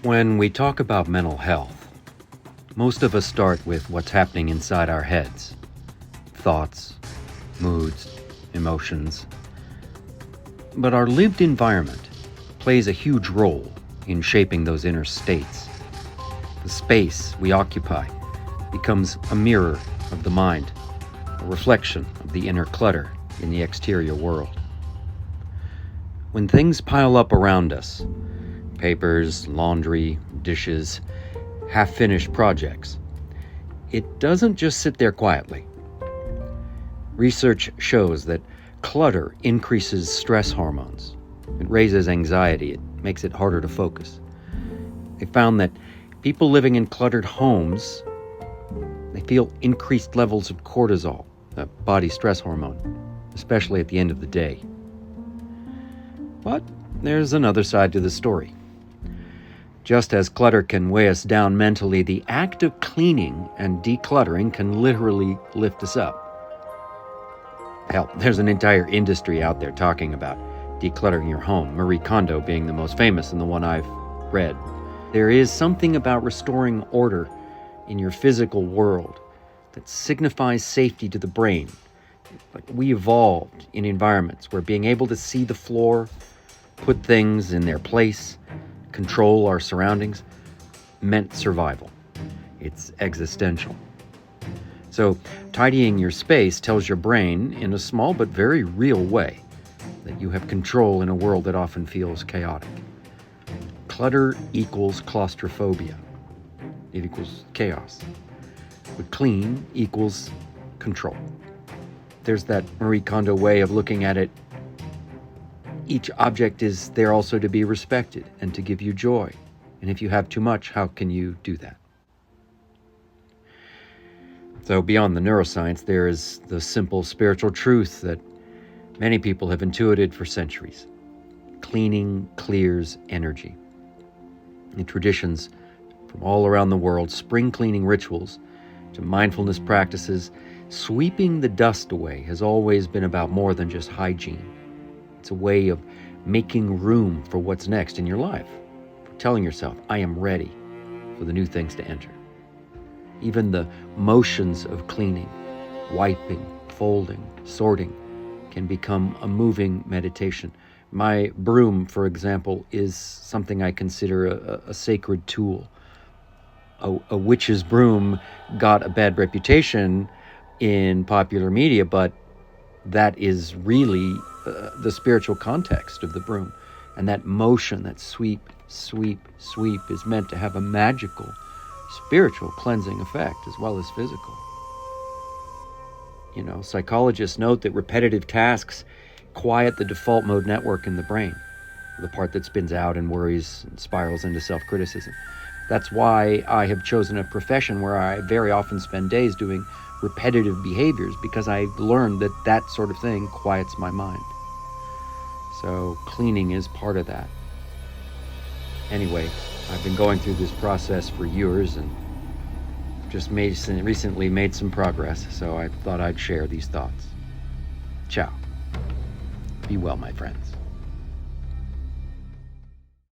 When we talk about mental health, most of us start with what's happening inside our heads. Thoughts, moods, emotions. But our lived environment plays a huge role in shaping those inner states. The space we occupy becomes a mirror of the mind, a reflection of the inner clutter in the exterior world. When things pile up around us, papers, laundry, dishes, half-finished projects, it doesn't just sit there quietly. Research shows that clutter increases stress hormones. It raises anxiety. It makes it harder to focus. They found that people living in cluttered homes, they feel increased levels of cortisol, the body stress hormone, especially at the end of the day. But there's another side to the story. Just as clutter can weigh us down mentally, the act of cleaning and decluttering can literally lift us up. Hell, there's an entire industry out there talking about decluttering your home, Marie Kondo being the most famous and the one I've read. There is something about restoring order in your physical world that signifies safety to the brain. Like we evolved in environments where being able to see the floor, put things in their place, control our surroundings, meant survival. It's existential. So tidying your space tells your brain, in a small but very real way, that you have control in a world that often feels chaotic. Clutter equals claustrophobia. It equals chaos. But clean equals control. There's that Marie Kondo way of looking at it. Each object is there also to be respected and to give you joy. And if you have too much, how can you do that? So beyond the neuroscience, there is the simple spiritual truth that many people have intuited for centuries. Cleaning clears energy. In traditions from all around the world, spring cleaning rituals to mindfulness practices, sweeping the dust away has always been about more than just hygiene. It's a way of making room for what's next in your life. Telling yourself, I am ready for the new things to enter. Even the motions of cleaning, wiping, folding, sorting can become a moving meditation. My broom, for example, is something I consider a sacred tool. A witch's broom got a bad reputation in popular media, but that is really the spiritual context of the broom. And that motion, that sweep, sweep, sweep is meant to have a magical, spiritual cleansing effect as well as physical. Psychologists note that repetitive tasks quiet the default mode network in the brain, the part that spins out and worries and spirals into self-criticism. That's why I have chosen a profession where I very often spend days doing repetitive behaviors, because I've learned that that sort of thing quiets my mind. So cleaning is part of that. Anyway, I've been going through this process for years and just recently made some progress, so I thought I'd share these thoughts. Ciao. Be well, my friends.